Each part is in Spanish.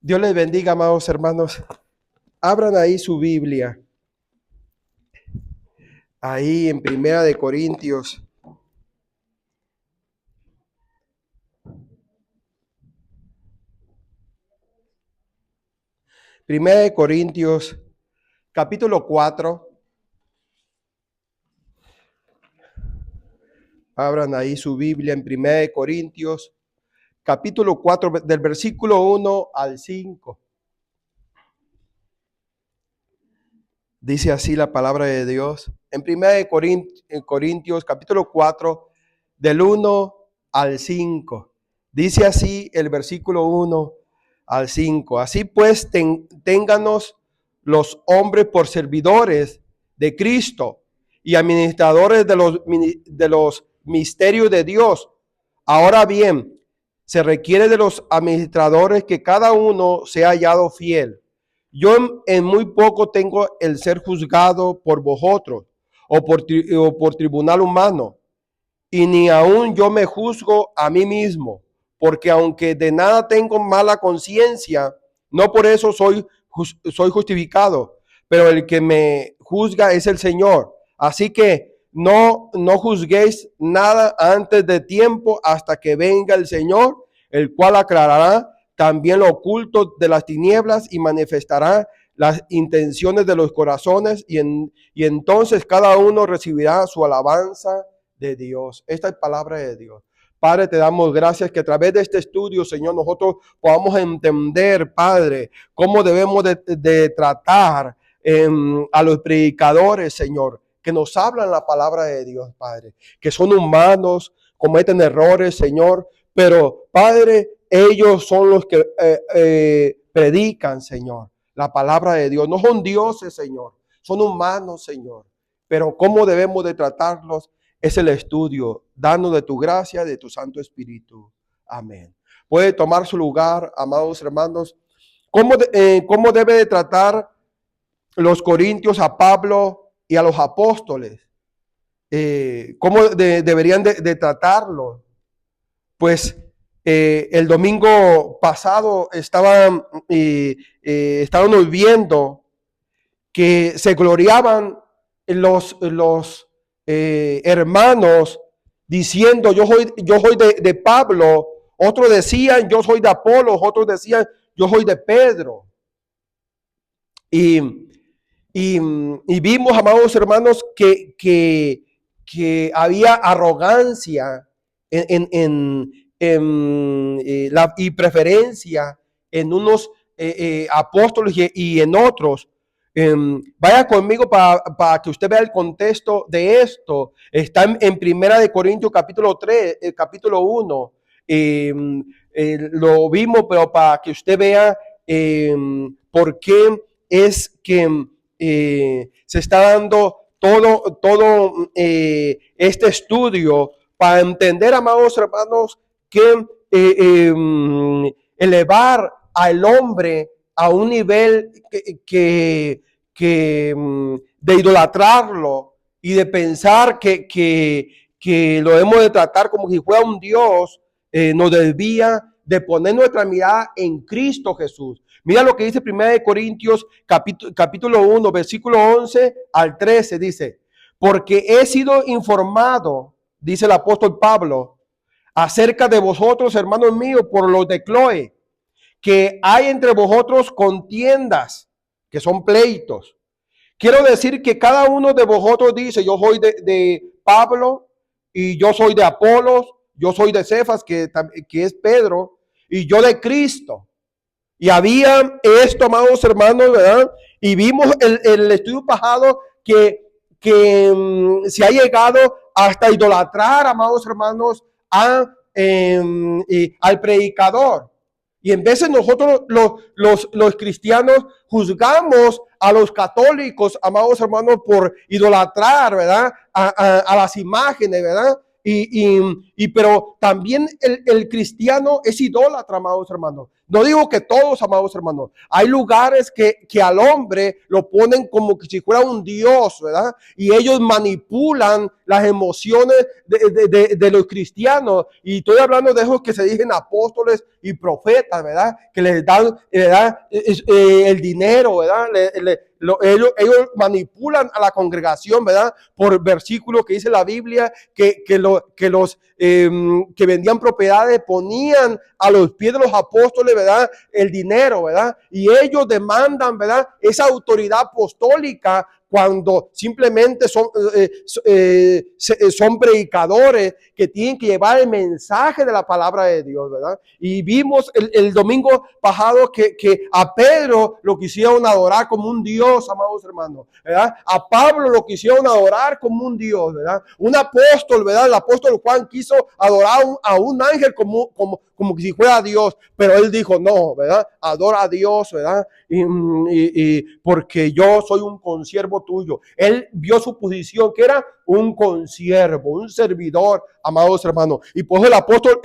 Dios les bendiga, amados hermanos. Abran ahí su Biblia. Ahí en Primera de Corintios. Primera de Corintios, capítulo 4. Abran ahí su Biblia en Primera de Corintios, capítulo 4, del versículo 1 al 5. Dice así la palabra de Dios. En Primera de Corintios, capítulo 4, del 1 al 5. Dice así el versículo 1 al 5. Así pues, ténganos los hombres por servidores de Cristo y administradores de los misterios de Dios. Ahora bien, se requiere de los administradores que cada uno sea hallado fiel. Yo en muy poco tengo el ser juzgado por vosotros o por tribunal humano, y ni aún yo me juzgo a mí mismo, porque aunque de nada tengo mala conciencia, no por eso soy justificado, pero el que me juzga es el Señor. Así que no juzguéis nada antes de tiempo hasta que venga el Señor, el cual aclarará también lo oculto de las tinieblas y manifestará las intenciones de los corazones, y entonces cada uno recibirá su alabanza de Dios. Esta es palabra de Dios. Padre, te damos gracias que a través de este estudio, Señor, nosotros podamos entender, Padre, cómo debemos de tratar a los predicadores, Señor, que nos hablan la palabra de Dios, Padre, que son humanos, cometen errores, Señor, pero, Padre, ellos son los que predican, Señor, la palabra de Dios. No son dioses, Señor, son humanos, Señor, pero cómo debemos de tratarlos es el estudio. Danos de tu gracia, de tu Santo Espíritu. Amén. Puede tomar su lugar, amados hermanos. ¿Cómo debe de tratar los corintios a Pablo y a los apóstoles? ¿Cómo deberían de tratarlo? Pues el domingo pasado estábamos viendo que se gloriaban los hermanos diciendo yo soy de Pablo, otros decían yo soy de Apolos, otros decían yo soy de Pedro. Y vimos, amados hermanos, que había arrogancia y preferencia en unos apóstoles y en otros. Vaya conmigo para que usted vea el contexto de esto. Está en Primera de Corintios capítulo 3, capítulo 1. Lo vimos, pero para que usted vea por qué es que se está dando todo este estudio para entender, amados hermanos, que elevar al hombre a un nivel de idolatrarlo y de pensar que lo debemos de tratar como si fuera un Dios, nos desvía de poner nuestra mirada en Cristo Jesús. Mira lo que dice 1 Corintios capítulo 1, versículo 11 al 13, dice: porque he sido informado, dice el apóstol Pablo, acerca de vosotros, hermanos míos, por los de Cloé, que hay entre vosotros contiendas, que son pleitos. Quiero decir que cada uno de vosotros dice, yo soy de Pablo, y yo soy de Apolos, yo soy de Cefas, que es Pedro, y yo de Cristo. Y había esto, amados hermanos, ¿verdad? Y vimos el estudio pasado que se ha llegado hasta idolatrar, amados hermanos, al predicador. Y en veces nosotros los cristianos juzgamos a los católicos, amados hermanos, por idolatrar, ¿verdad? A las imágenes, ¿verdad? Pero también el cristiano es idólatra, amados hermanos. No digo que todos, amados hermanos. Hay lugares que al hombre lo ponen como que si fuera un Dios, ¿verdad? Y ellos manipulan las emociones de los cristianos. Y estoy hablando de esos que se dicen apóstoles y profetas, ¿verdad? Que les dan, ¿verdad? El dinero, ¿verdad? Ellos manipulan a la congregación, ¿verdad? Por versículos que dice la Biblia, que los que vendían propiedades ponían a los pies de los apóstoles, ¿verdad? El dinero, ¿verdad? Y ellos demandan, ¿verdad? Esa autoridad apostólica cuando simplemente son predicadores que tienen que llevar el mensaje de la palabra de Dios, ¿verdad? Y vimos el domingo pasado que a Pedro lo quisieron adorar como un Dios, amados hermanos, ¿verdad? A Pablo lo quisieron adorar como un Dios, ¿verdad? Un apóstol, ¿verdad? El apóstol Juan quiso adorar a un ángel como si fuera Dios, pero él dijo, no, ¿verdad? Adora a Dios, ¿verdad? Y porque yo soy un consiervo tuyo. Él vio su posición, que era un consiervo, un servidor, amados hermanos. Y por el apóstol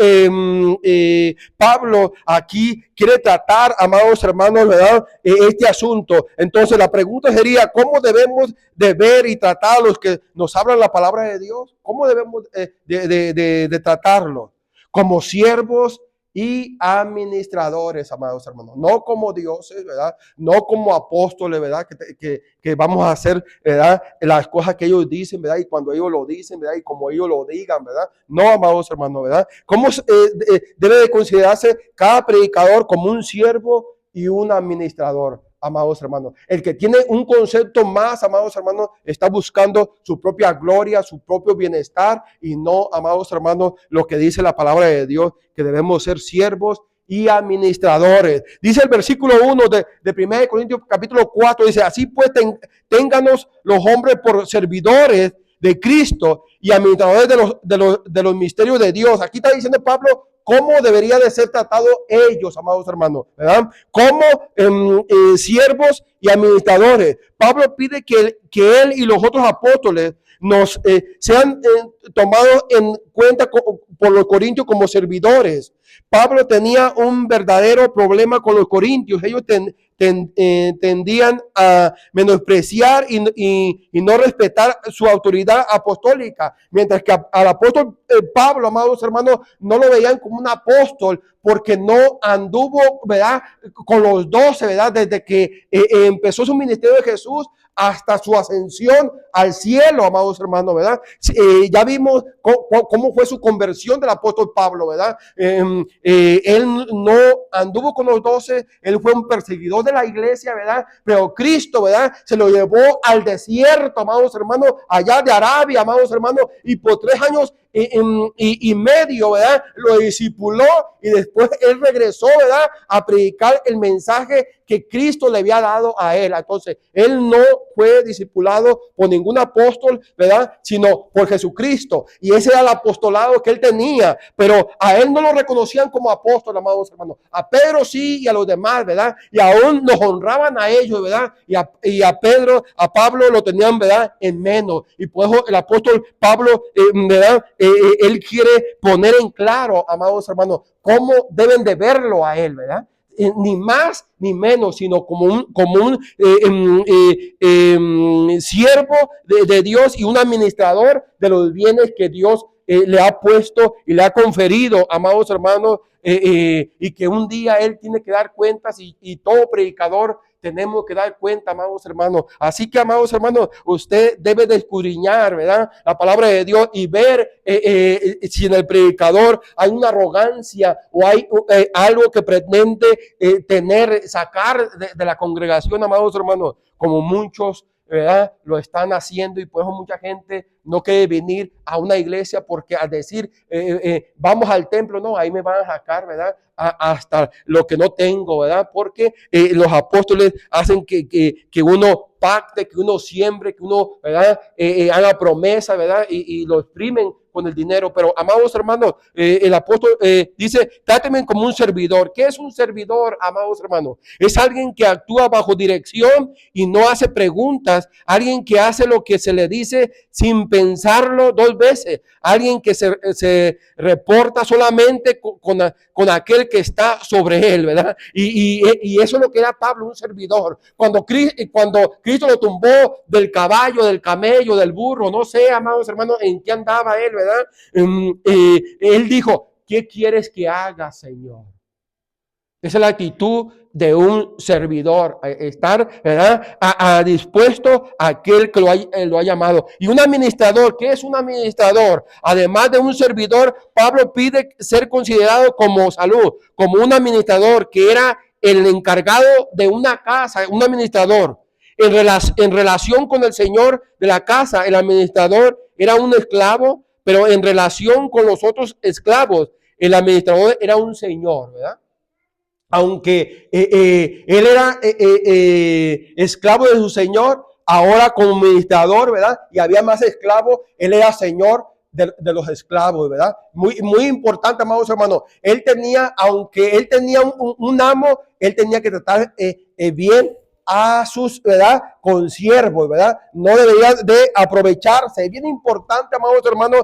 Pablo aquí quiere tratar, amados hermanos, ¿verdad? Este asunto. Entonces la pregunta sería, ¿cómo debemos de ver y tratar a los que nos hablan la palabra de Dios? ¿Cómo debemos de tratarlos? Como siervos y administradores, amados hermanos, no como dioses, ¿verdad? No como apóstoles, ¿verdad? Que vamos a hacer, ¿verdad? Las cosas que ellos dicen, ¿verdad? Y cuando ellos lo dicen, ¿verdad? Y como ellos lo digan, ¿verdad? No, amados hermanos, ¿verdad? ¿Cómo debe de considerarse cada predicador como un siervo y un administrador? Amados hermanos, el que tiene un concepto más, amados hermanos, está buscando su propia gloria, su propio bienestar y no, amados hermanos, lo que dice la palabra de Dios, que debemos ser siervos y administradores. Dice el versículo 1 de 1 Corintios capítulo 4, dice, así pues ténganos los hombres por servidores de Cristo y administradores de los misterios de Dios. Aquí está diciendo Pablo cómo debería de ser tratado ellos, amados hermanos, ¿verdad? Como siervos y administradores. Pablo pide que él y los otros apóstoles nos sean tomados en cuenta por los corintios como servidores. Pablo tenía un verdadero problema con los corintios. Ellos tendían a menospreciar y no respetar su autoridad apostólica, mientras que al apóstol Pablo, amados hermanos, no lo veían como un apóstol porque no anduvo, ¿verdad? Con los 12, ¿verdad? Desde que empezó su ministerio de Jesús hasta su ascensión al cielo, amados hermanos, ¿verdad? Ya vimos cómo fue su conversión del apóstol Pablo, ¿verdad? Él no anduvo con los 12, él fue un perseguidor de la iglesia, ¿verdad? Pero Cristo, ¿verdad? Se lo llevó al desierto, amados hermanos, allá de Arabia, amados hermanos, y por 3 años y medio, ¿verdad? Lo discipuló y después él regresó, ¿verdad? A predicar el mensaje que Cristo le había dado a él. Entonces, él no fue discipulado por ningún apóstol, ¿verdad? Sino por Jesucristo. Y ese era el apostolado que él tenía, pero a él no lo reconocían como apóstol, amados hermanos. A Pedro sí y a los demás, ¿verdad? Y aún los honraban a ellos, ¿verdad? Y a Pedro, a Pablo lo tenían, ¿verdad? En menos. Y por eso el apóstol Pablo, ¿verdad? Él quiere poner en claro, amados hermanos, cómo deben de verlo a él, ¿verdad? Ni más ni menos, sino como un siervo de Dios y un administrador de los bienes que Dios le ha puesto y le ha conferido, amados hermanos, y que un día él tiene que dar cuentas y todo predicador tenemos que dar cuenta, amados hermanos. Así que, amados hermanos, usted debe de escudriñar, ¿verdad? La palabra de Dios y ver si en el predicador hay una arrogancia o hay algo que pretende sacar de la congregación, amados hermanos, como muchos, ¿verdad? Lo están haciendo y por eso mucha gente no quiere venir a una iglesia porque al decir vamos al templo, no, ahí me van a sacar, ¿verdad? Hasta lo que no tengo, ¿verdad? Porque los apóstoles hacen que uno pacte, que uno siembre, que uno, ¿verdad? Haga promesa, ¿verdad? Y lo exprimen con el dinero. Pero, amados hermanos, el apóstol dice, tráteme como un servidor. ¿Qué es un servidor, amados hermanos? Es alguien que actúa bajo dirección y no hace preguntas. Alguien que hace lo que se le dice sin pensarlo dos veces. Alguien que se reporta solamente con aquel que está sobre él, ¿verdad? Y eso es lo que era Pablo, un servidor. Cuando Cristo lo tumbó del caballo, del camello, del burro, no sé, amados hermanos, en qué andaba él, ¿verdad? Él dijo, ¿qué quieres que haga, Señor? Esa es la actitud de un servidor, estar, ¿verdad? Dispuesto a aquel que lo ha llamado. Y un administrador, ¿qué es un administrador? Además de un servidor, Pablo pide ser considerado como salud, como un administrador que era el encargado de una casa, un administrador. En relación con el señor de la casa, el administrador era un esclavo, pero en relación con los otros esclavos, el administrador era un señor, ¿verdad? Aunque él era esclavo de su señor, ahora como administrador, ¿verdad? Y había más esclavos, él era señor de los esclavos, ¿verdad? Muy importante, amados hermanos. Él tenía, aunque él tenía un amo, él tenía que tratar bien a sus, ¿verdad? Consiervos, ¿verdad? No debería de aprovecharse. Es bien importante, amados hermanos,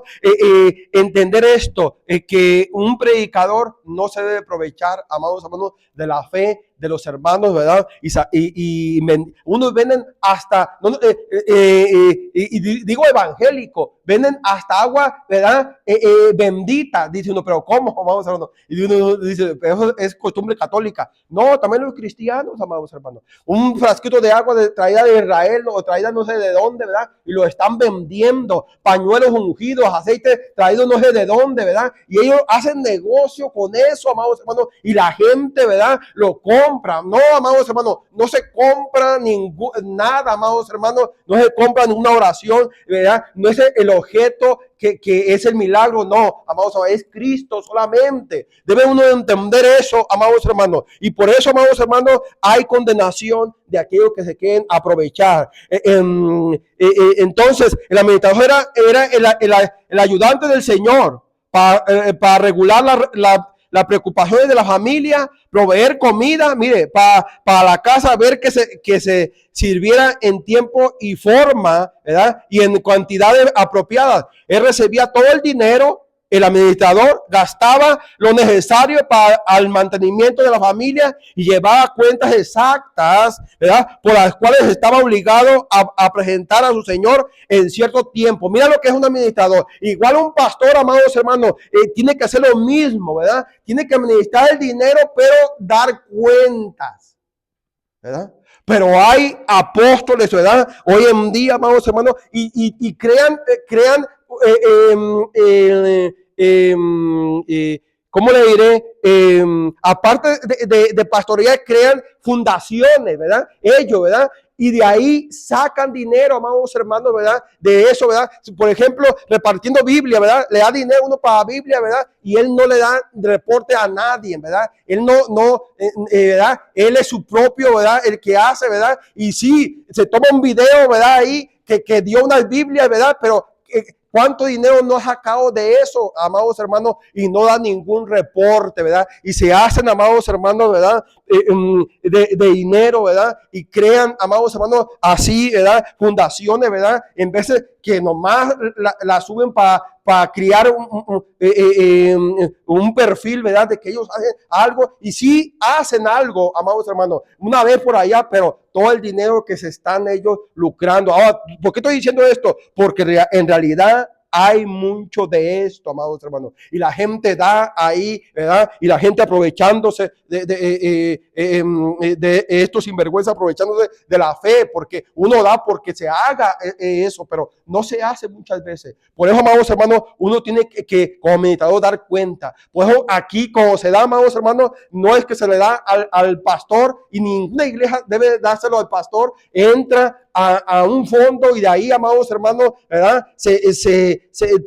entender esto, que un predicador no se debe aprovechar, amados hermanos, de la fe de los hermanos, ¿verdad? Y unos venden hasta, digo evangélico, venden hasta agua, ¿verdad? Bendita. Dice uno, pero ¿cómo, amados hermanos? Y uno dice, pero eso es costumbre católica. No, también los cristianos, amados hermanos. Un frasquito de agua traída de Israel o traída no sé de dónde, ¿verdad? Y lo están vendiendo. Pañuelos ungidos, aceite traído no sé de dónde, ¿verdad? Y ellos hacen negocio con eso, amados hermanos. Y la gente, ¿verdad? Lo compra. No, amados hermanos, no se compra nada, amados hermanos. No se compra ninguna oración, ¿verdad? No es el objeto que es el milagro, no, amados hermanos, es Cristo solamente. Debe uno entender eso, amados hermanos. Y por eso, amados hermanos, hay condenación de aquellos que se quieren aprovechar. Entonces, el administrador era el ayudante del Señor para regular las preocupaciones de la familia, proveer comida, mire, para la casa, ver que se sirviera en tiempo y forma, ¿verdad? Y en cantidades apropiadas. Él recibía todo el dinero, el administrador gastaba lo necesario para el mantenimiento de la familia y llevaba cuentas exactas, ¿verdad? Por las cuales estaba obligado a presentar a su señor en cierto tiempo. Mira lo que es un administrador. Igual un pastor, amados hermanos, tiene que hacer lo mismo, ¿verdad? Tiene que administrar el dinero, pero dar cuentas, ¿verdad? Pero hay apóstoles, ¿verdad? Hoy en día, amados hermanos, y crean ¿cómo le diré? Aparte de pastorear, crean fundaciones, ¿verdad? Ellos, ¿verdad? Y de ahí sacan dinero, amados hermanos, ¿verdad? De eso, ¿verdad? Por ejemplo, repartiendo Biblia, ¿verdad? Le da dinero uno para Biblia, ¿verdad? Y él no le da reporte a nadie, ¿verdad? Él ¿verdad? Él es su propio, ¿verdad? El que hace, ¿verdad? Y sí, se toma un video, ¿verdad? Ahí que dio unas Biblias, ¿verdad? Pero ¿cuánto dinero no ha sacado de eso, amados hermanos? Y no da ningún reporte, ¿verdad? Y se hacen, amados hermanos, ¿verdad? De dinero, ¿verdad? Y crean, amados hermanos, así, ¿verdad? Fundaciones, ¿verdad? En vez de que nomás la suben para criar un perfil, ¿verdad? De que ellos hacen algo y sí hacen algo, amados hermanos, una vez por allá, pero todo el dinero que se están ellos lucrando. Ahora, ¿por qué estoy diciendo esto? Porque en realidad hay mucho de esto, amados hermanos. Y la gente da ahí, ¿verdad? Y la gente aprovechándose de estos sinvergüenza, aprovechándose de la fe, porque uno da porque se haga eso, pero no se hace muchas veces. Por eso, amados hermanos, uno tiene que como meditador dar cuenta. Por eso aquí, como se da, amados hermanos, no es que se le da al pastor, y ninguna iglesia debe dárselo al pastor. Entra a un fondo y de ahí, amados hermanos, ¿verdad?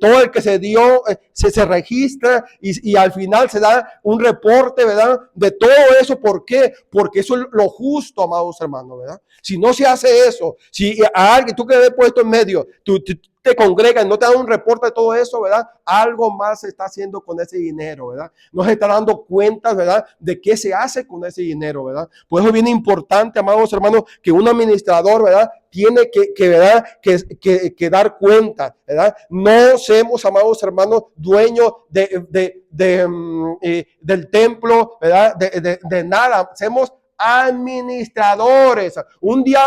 Todo el que se dio, se registra y al final se da un reporte, ¿verdad? De todo eso. ¿Por qué? Porque eso es lo justo, amados hermanos, ¿verdad? Si no se hace eso, si a alguien, tú que ves puesto en medio, tú te congregas y no te dan un reporte de todo eso, ¿verdad? Algo más se está haciendo con ese dinero, ¿verdad? No se está dando cuenta, ¿verdad? De qué se hace con ese dinero, ¿verdad? Por eso es bien importante, amados hermanos, que un administrador, ¿verdad? Tiene ¿verdad? Que dar cuenta, ¿verdad? No seamos, amados hermanos, dueños del templo, ¿verdad? De nada. Seamos administradores. Un día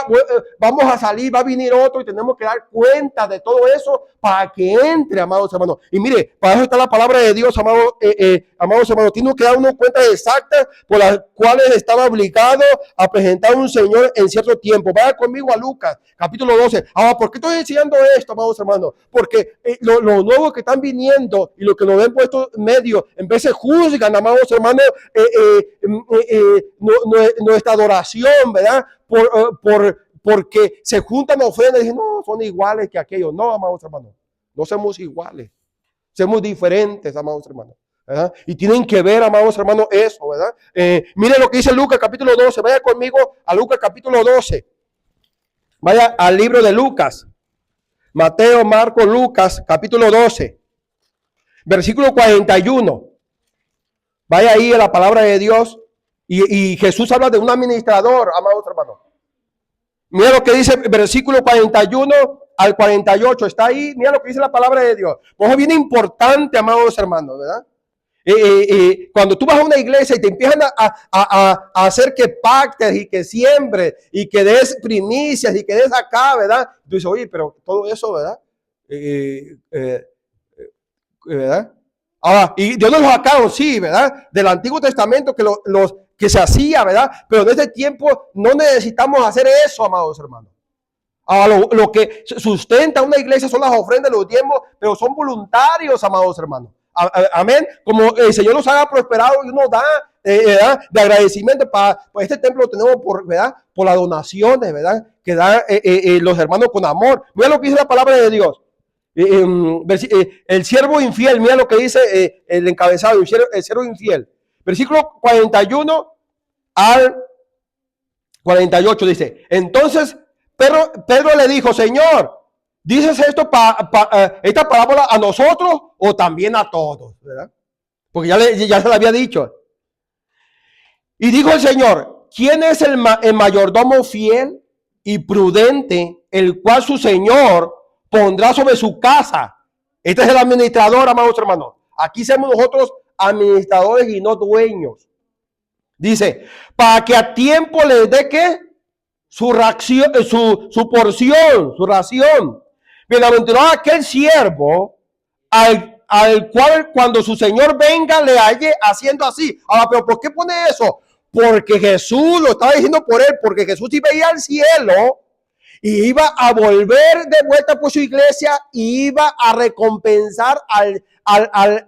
vamos a salir, va a venir otro y tenemos que dar cuenta de todo eso para que entre, amados hermanos. Y mire, para eso está la palabra de Dios, amados hermanos. Tiene que dar una cuenta exacta por las cuales estaba obligado a presentar un Señor en cierto tiempo. Vaya conmigo a Lucas, capítulo 12. Ahora, ¿por qué estoy diciendo esto, amados hermanos? Porque los nuevos que están viniendo y los que nos ven puestos en medio, en vez de juzgan, amados hermanos, nuestra adoración, ¿verdad? Porque se juntan ofrendas y dicen, no, son iguales que aquellos. No, amados hermanos, no somos iguales. Somos diferentes, amados hermanos, ¿verdad? Y tienen que ver, amados hermanos, eso, ¿verdad? Mire lo que dice Lucas capítulo 12. Vaya conmigo a Lucas capítulo 12. Vaya al libro de Lucas. Mateo, Marcos, Lucas, capítulo 12. Versículo 41. Vaya ahí a la palabra de Dios. Y Jesús habla de un administrador, amados hermanos. Mira lo que dice el versículo 41 al 48. Está ahí. Mira lo que dice la palabra de Dios. Por eso es bien importante, amados hermanos, ¿verdad? Cuando tú vas a una iglesia y te empiezan a hacer que pactes y que siembres y que des primicias y que des acá, ¿verdad? Tú dices, oye, pero todo eso, ¿verdad? ¿Verdad? Ahora, y Dios nos lo sacaron, sí, ¿verdad? Del Antiguo Testamento que se hacía, ¿verdad? Pero en este tiempo no necesitamos hacer eso, amados hermanos. Ahora, lo que sustenta una iglesia son las ofrendas, los diezmos, pero son voluntarios, amados hermanos. Amén. Como el Señor nos haga prosperado y nos da ¿verdad? De agradecimiento para este templo lo tenemos ¿verdad? Por las donaciones, ¿verdad? Que dan los hermanos con amor. Mira lo que dice la palabra de Dios. El siervo infiel, mira lo que dice el encabezado, el siervo infiel. Versículo 41 al 48 dice, entonces Pedro le dijo, Señor, ¿dices esto esta parábola a nosotros o también a todos? ¿Verdad? Porque ya se lo había dicho. Y dijo el Señor, ¿quién es el mayordomo fiel y prudente, el cual su Señor pondrá sobre su casa? Este es el administrador, amados hermanos. Aquí somos nosotros administradores y no dueños. Dice, para que a tiempo les dé ¿qué? Su porción, su ración. Bienaventurado aquel siervo al cual cuando su Señor venga le halle haciendo así. Ahora, pero ¿por qué pone eso? Porque Jesús lo estaba diciendo por él, porque Jesús iba a ir al cielo y iba a volver de vuelta por su iglesia y iba a recompensar al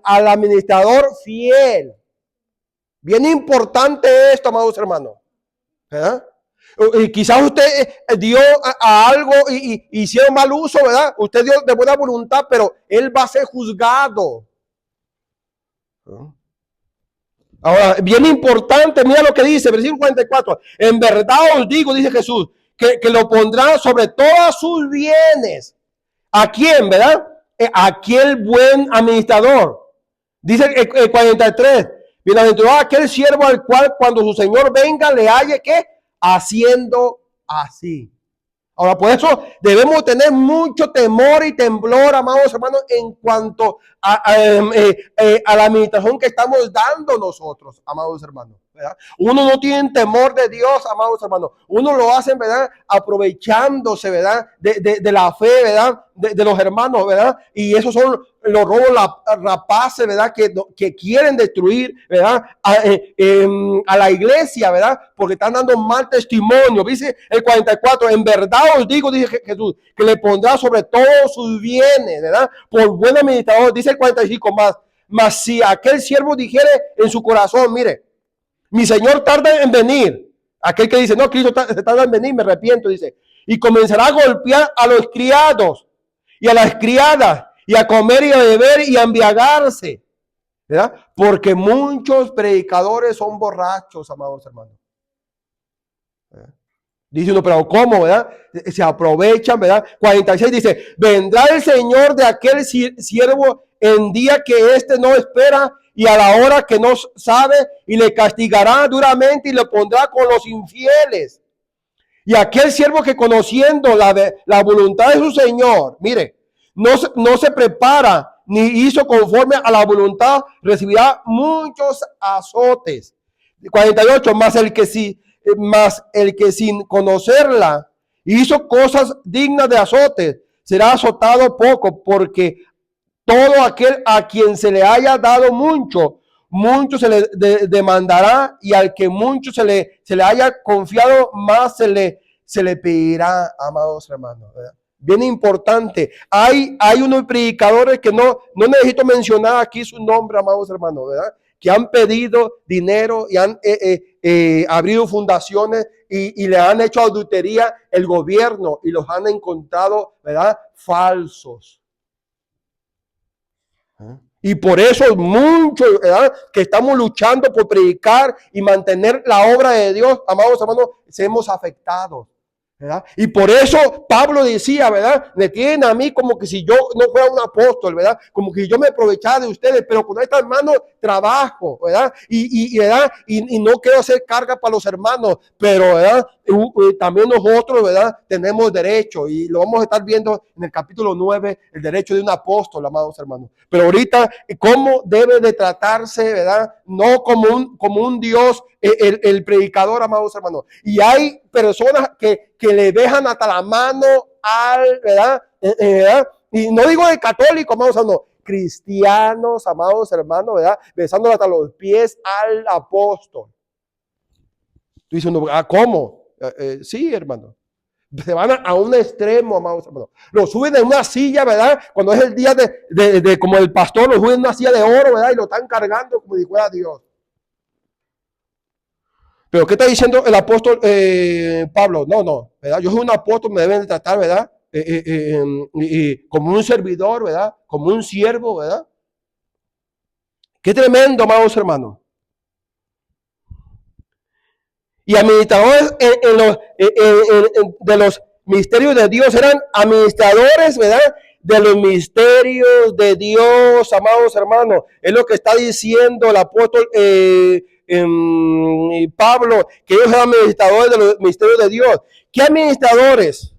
administrador fiel. Bien importante esto, amados hermanos. ¿Verdad? Y quizás usted dio a algo y hicieron mal uso, ¿verdad? Usted dio de buena voluntad, pero él va a ser juzgado. Ahora, bien importante, mira lo que dice, versículo 44. En verdad os digo, dice Jesús, que lo pondrá sobre todos sus bienes. ¿A quién, verdad? A aquel buen administrador. Dice el 43. Bienaventurado aquel siervo al cual cuando su Señor venga le halle ¿qué? Haciendo así. Ahora, por eso debemos tener mucho temor y temblor, amados hermanos, en cuanto a la administración que estamos dando nosotros, amados hermanos, ¿verdad? Uno no tiene temor de Dios, amados hermanos. Uno lo hace, ¿verdad? Aprovechándose, ¿verdad? De la fe, ¿verdad? De los hermanos, ¿verdad? Y esos son los robos rapaces, ¿verdad? Que quieren destruir, ¿verdad? A la iglesia, ¿verdad? Porque están dando mal testimonio. Dice el 44, en verdad os digo, dice Jesús, que le pondrá sobre todos sus bienes, ¿verdad? Por buen administrador. Dice el 45 más si aquel siervo dijere en su corazón, mire, mi Señor tarda en venir. Aquel que dice, no, Cristo se tarda en venir, me arrepiento, dice. Y comenzará a golpear a los criados y a las criadas y a comer y a beber y a embriagarse, ¿verdad? Porque muchos predicadores son borrachos, amados hermanos. ¿Verdad? Dice uno, pero ¿cómo, verdad? Se aprovechan, ¿verdad? 46 dice, vendrá el Señor de aquel siervo en día que éste no espera y a la hora que no sabe, y le castigará duramente y le pondrá con los infieles. Y aquel siervo que conociendo la voluntad de su Señor, mire, no se prepara ni hizo conforme a la voluntad, recibirá muchos azotes. 48, más el que sin conocerla hizo cosas dignas de azotes, será azotado poco, porque todo aquel a quien se le haya dado mucho, mucho se le demandará, y al que mucho se le haya confiado, más se le pedirá, amados hermanos, ¿verdad? Bien importante. Hay unos predicadores que no necesito mencionar aquí su nombre, amados hermanos, ¿verdad? Que han pedido dinero y han abrido fundaciones y le han hecho auditoría el gobierno y los han encontrado, ¿verdad? Falsos. Y por eso muchos, ¿verdad?, que estamos luchando por predicar y mantener la obra de Dios, amados hermanos, hemos afectado, ¿verdad? Y por eso Pablo decía, ¿verdad? Me tienen a mí como que si yo no fuera un apóstol, ¿verdad? Como que yo me aprovechara de ustedes, pero con estas manos trabajo, ¿verdad? ¿Verdad? Y no quiero hacer carga para los hermanos, pero, ¿verdad? También nosotros, ¿verdad? Tenemos derecho, y lo vamos a estar viendo en el capítulo 9, el derecho de un apóstol, amados hermanos. Pero ahorita, ¿cómo debe de tratarse, ¿verdad? No como un Dios, el predicador, amados hermanos. Y hay personas que le dejan hasta la mano ¿verdad? ¿Verdad? Y no digo de católico, amados hermanos, cristianos, amados hermanos, ¿verdad? Besándole hasta los pies al apóstol. Tú dices, ¿cómo? Sí, hermano. Se van a un extremo, amados hermanos. Lo suben en una silla, ¿verdad? Cuando es el día de como el pastor, lo suben en una silla de oro, ¿verdad? Y lo están cargando como si fuera Dios. Pero ¿qué está diciendo el apóstol Pablo? No, ¿verdad? Yo soy un apóstol, me deben de tratar, ¿verdad? Como un servidor, ¿verdad? Como un siervo, ¿verdad? Qué tremendo, amados hermanos. Y administradores de los misterios de Dios, eran administradores, ¿verdad? De los misterios de Dios, amados hermanos. Es lo que está diciendo el apóstol Pablo, que ellos eran administradores de los misterios de Dios. ¿Qué administradores?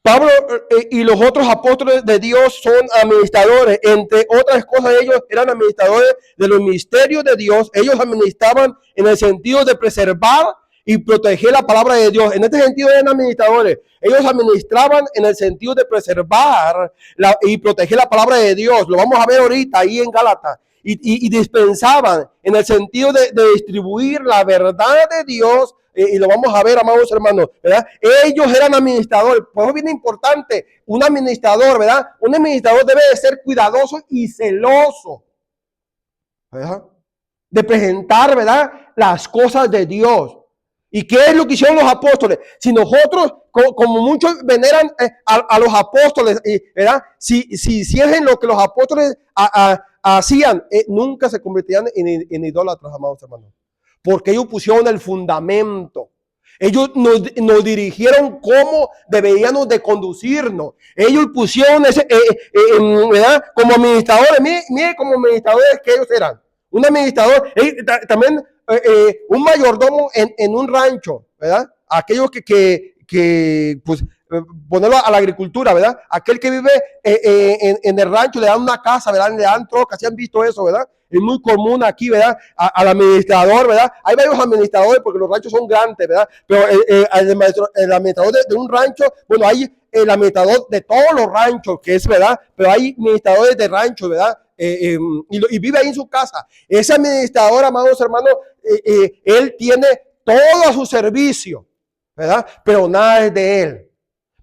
Pablo y los otros apóstoles de Dios son administradores. Entre otras cosas, ellos eran administradores de los misterios de Dios. Ellos administraban en el sentido de preservar y proteger la palabra de Dios. En este sentido eran administradores. Ellos administraban en el sentido de preservar y proteger la palabra de Dios. Lo vamos a ver ahorita ahí en Gálatas. Y dispensaban en el sentido de distribuir la verdad de Dios. Y lo vamos a ver, amados hermanos, ¿verdad? Ellos eran administradores. Por eso es bien importante, un administrador, ¿verdad? Un administrador debe de ser cuidadoso y celoso, ¿verdad? De presentar, ¿verdad?, las cosas de Dios. ¿Y qué es lo que hicieron los apóstoles? Si nosotros, como muchos veneran a los apóstoles, ¿verdad? Si hiciesen lo que los apóstoles hacían, nunca se convertirían en idólatras, amados hermanos. Porque ellos pusieron el fundamento. Ellos nos dirigieron cómo deberíamos de conducirnos. Ellos pusieron ¿verdad?, como administradores. Mire como administradores que ellos eran. Un administrador, también un mayordomo en un rancho, ¿verdad? Aquellos que pues, ponerlo a la agricultura, ¿verdad? Aquel que vive en el rancho, le dan una casa, ¿verdad? Le dan trocas, ¿sí han visto eso, verdad? Es muy común aquí, ¿verdad? Al administrador, ¿verdad? Hay varios administradores porque los ranchos son grandes, ¿verdad? Pero el administrador de un rancho, bueno, hay el administrador de todos los ranchos, que es, ¿verdad? Pero hay administradores de ranchos, ¿verdad? Y vive ahí en su casa. Ese administrador, amados hermanos, él tiene todo a su servicio, ¿verdad? Pero nada es de él.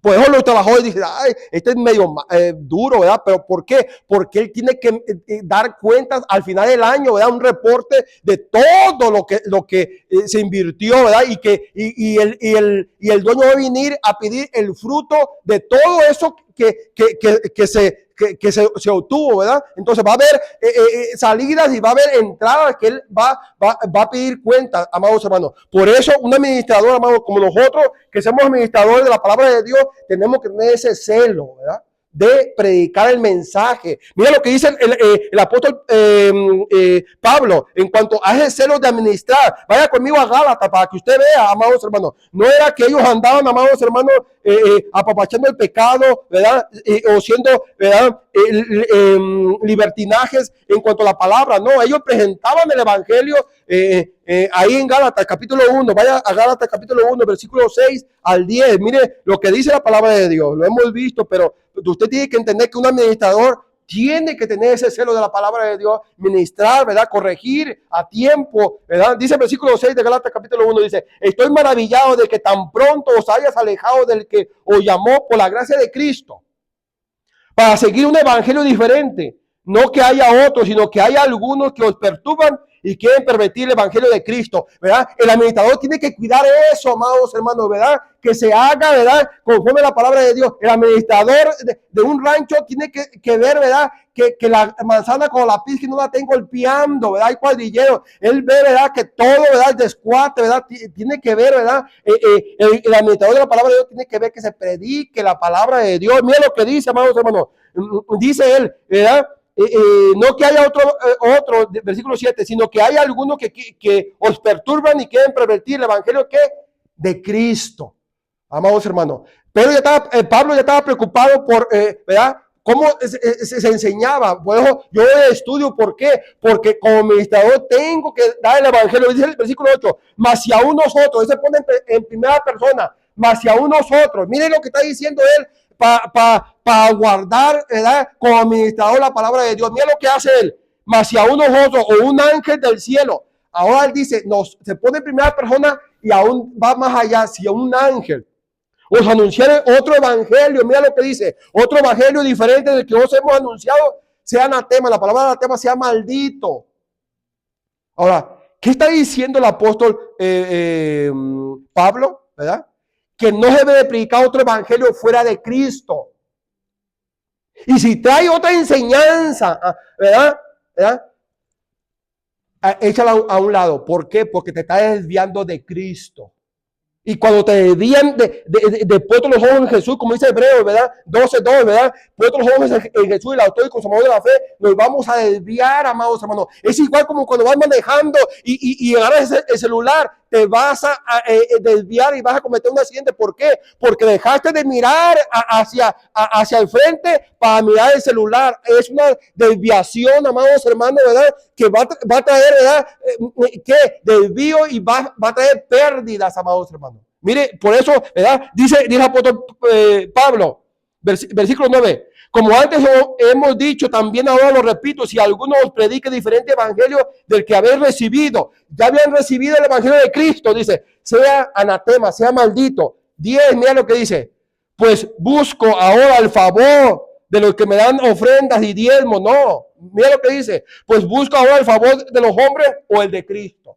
Por eso los trabajadores dicen, ay, este es medio duro, ¿verdad? Pero ¿por qué? Porque él tiene que dar cuentas al final del año, ¿verdad? Un reporte de todo lo que se invirtió, ¿verdad? Y el dueño va a venir a pedir el fruto de todo eso que se obtuvo, ¿verdad? Entonces va a haber salidas y va a haber entradas que él va a pedir cuentas, amados hermanos. Por eso un administrador, amados, como nosotros, que somos administradores de la palabra de Dios, tenemos que tener ese celo, ¿verdad? De predicar el mensaje. Mira lo que dice el apóstol Pablo en cuanto a ese celo de administrar. Vaya conmigo a Gálatas para que usted vea, amados hermanos. No era que ellos andaban, amados hermanos, apapachando el pecado, ¿verdad? O siendo, ¿verdad? Libertinajes en cuanto a la palabra. No, ellos presentaban el evangelio ahí en Gálatas capítulo 1. Vaya a Gálatas capítulo 1, versículo 6 al 10. Mire lo que dice la palabra de Dios. Lo hemos visto, pero usted tiene que entender que un administrador tiene que tener ese celo de la palabra de Dios, ministrar, ¿verdad? Corregir a tiempo, ¿verdad? Dice el versículo 6 de Gálatas capítulo 1, dice, estoy maravillado de que tan pronto os hayas alejado del que os llamó por la gracia de Cristo, para seguir un evangelio diferente. No que haya otros, sino que hay algunos que os perturban y quieren pervertir el evangelio de Cristo, ¿verdad? El administrador tiene que cuidar eso, amados hermanos, ¿verdad? Que se haga, ¿verdad? Conforme a la palabra de Dios. El administrador de un rancho tiene que ver, ¿verdad? Que la manzana con la pizca no la estén golpeando, ¿verdad? Hay cuadrilleros. Él ve, ¿verdad? Que todo, ¿verdad? El descuate, ¿verdad? Tiene que ver, ¿verdad? El administrador de la palabra de Dios tiene que ver que se predique la palabra de Dios. Mira lo que dice, amados hermanos. Dice él, ¿verdad? No que haya otro, versículo 7, sino que hay algunos que os perturban y quieren pervertir el evangelio de Cristo, amados hermanos. Pero Pablo ya estaba preocupado por, ¿verdad? ¿Cómo se enseñaba? Por eso yo estudio, ¿por qué? Porque como administrador tengo que dar el evangelio. Dice el versículo 8, mas si aún nosotros, él se pone en primera persona, mas si aún nosotros, miren lo que está diciendo él, para guardar, ¿verdad? Como administrador la palabra de Dios. Mira lo que hace él. Mas si aún nosotros o un ángel del cielo, ahora él dice, se pone en primera persona y aún va más allá. Si un ángel os anunciara otro evangelio, mira lo que dice, otro evangelio diferente del que os hemos anunciado, sea anatema, la palabra anatema sea maldito. Ahora, ¿qué está diciendo el apóstol Pablo? ¿Verdad? Que no se debe de predicar otro evangelio fuera de Cristo. Y si trae otra enseñanza, ¿verdad? Échala a un lado. ¿Por qué? Porque te está desviando de Cristo. Y cuando te desvían de puestos los ojos en Jesús, como dice Hebreos, ¿verdad? 12:2, ¿verdad? Puestos los ojos en Jesús, el autor y consumador de la fe, nos vamos a desviar, amados hermanos. Es igual como cuando vas manejando y agarras el celular, te vas a desviar y vas a cometer un accidente. ¿Por qué? Porque dejaste de mirar hacia el frente para mirar el celular. Es una desviación, amados hermanos, ¿verdad? Que va a traer, ¿verdad? ¿Qué? Desvío y va a traer pérdidas, amados hermanos. Mire, por eso, ¿verdad? Dice el apóstol Pablo, versículo 9. Como antes hemos dicho, también ahora lo repito, si alguno os predica diferente evangelio del que habéis recibido, ya habían recibido el evangelio de Cristo, dice, sea anatema, sea maldito. 10, mira lo que dice, pues busco ahora el favor de los que me dan ofrendas y diezmos. No, mira lo que dice, pues busco ahora el favor de los hombres o el de Cristo.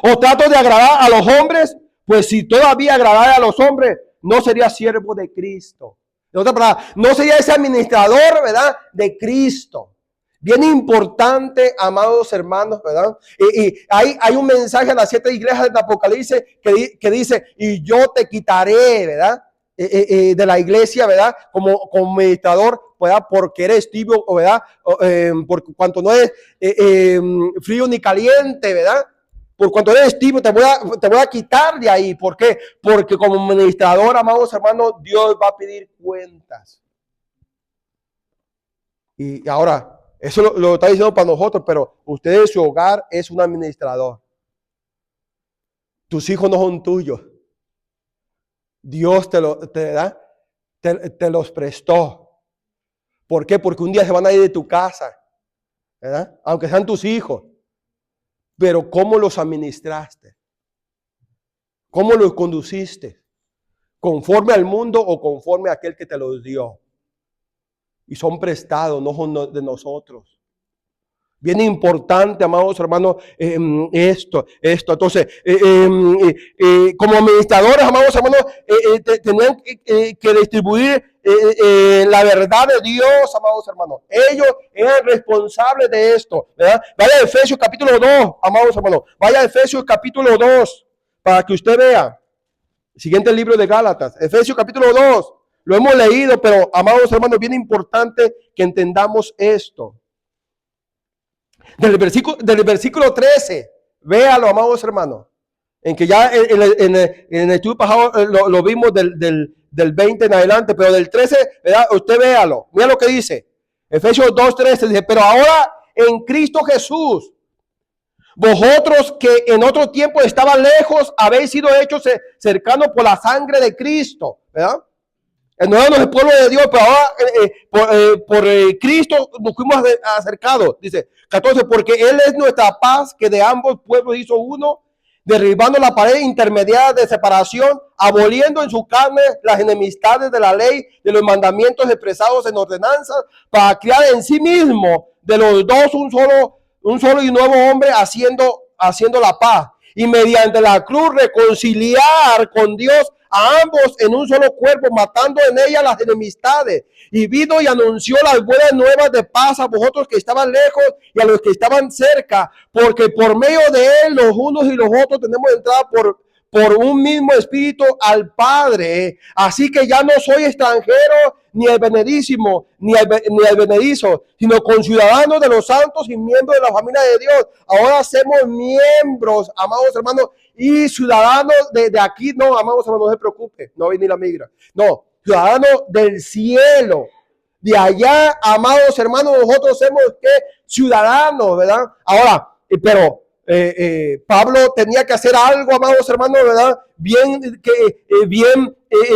O trato de agradar a los hombres, pues si todavía agradara a los hombres, no sería siervo de Cristo. De otra palabra, no sería ese administrador, ¿verdad? De Cristo. Bien importante, amados hermanos, ¿verdad? Y hay un mensaje a las 7 iglesias del Apocalipsis que dice, y yo te quitaré, ¿verdad? De la iglesia, ¿verdad? Como administrador, ¿verdad? Porque eres tibio, ¿verdad? Por cuanto no es frío ni caliente, ¿verdad? Por cuanto eres tibio, te voy a quitar de ahí. ¿Por qué? Porque como administrador, amados hermanos, Dios va a pedir cuentas. Y ahora, eso lo está diciendo para nosotros, pero usted en su hogar es un administrador. Tus hijos no son tuyos. Dios te los prestó. ¿Por qué? Porque un día se van a ir de tu casa, ¿verdad? Aunque sean tus hijos. Pero ¿cómo los administraste? ¿Cómo los conduciste? conforme al mundo o conforme a aquel que te los dio. Y son prestados, no son de nosotros. Bien importante, amados hermanos, esto. Entonces, como administradores, amados hermanos, tenían que distribuir la verdad de Dios, amados hermanos. Ellos eran responsables de esto, ¿verdad? Vaya a Efesios capítulo 2, amados hermanos. Vaya a Efesios capítulo 2, para que usted vea. Siguiente libro de Gálatas, Efesios capítulo 2. Lo hemos leído, pero, amados hermanos, bien importante que entendamos esto. Del versículo 13, véalo, amados hermanos, en que ya en el estudio pasado lo vimos del 20 en adelante, pero del 13, ¿verdad? Usted véalo, mira lo que dice, Efesios 2:13, dice, pero ahora en Cristo Jesús, vosotros que en otro tiempo estaban lejos, habéis sido hechos cercanos por la sangre de Cristo, ¿verdad? No éramos el pueblo de Dios, pero ahora por Cristo nos fuimos acercados. Dice 14, porque Él es nuestra paz, que de ambos pueblos hizo uno, derribando la pared intermediaria de separación, aboliendo en su carne las enemistades de la ley, de los mandamientos expresados en ordenanzas, para crear en sí mismo de los dos un solo y nuevo hombre, haciendo la paz. Y mediante la cruz reconciliar con Dios a ambos en un solo cuerpo, matando en ella las enemistades. Y vino y anunció las buenas nuevas de paz a vosotros que estaban lejos y a los que estaban cerca, porque por medio de él los unos y los otros tenemos entrada por un mismo espíritu al Padre. Así que ya no soy extranjero ni advenedísimo, ni advenedizo, sino conciudadanos de los santos y miembros de la familia de Dios. Ahora somos miembros, amados hermanos, y ciudadanos de aquí. No, amados hermanos, no se preocupe, no venir la migra. No, ciudadanos del cielo. De allá, amados hermanos, nosotros somos ciudadanos, ¿verdad? Ahora, pero Pablo tenía que hacer algo, amados hermanos, ¿verdad? Bien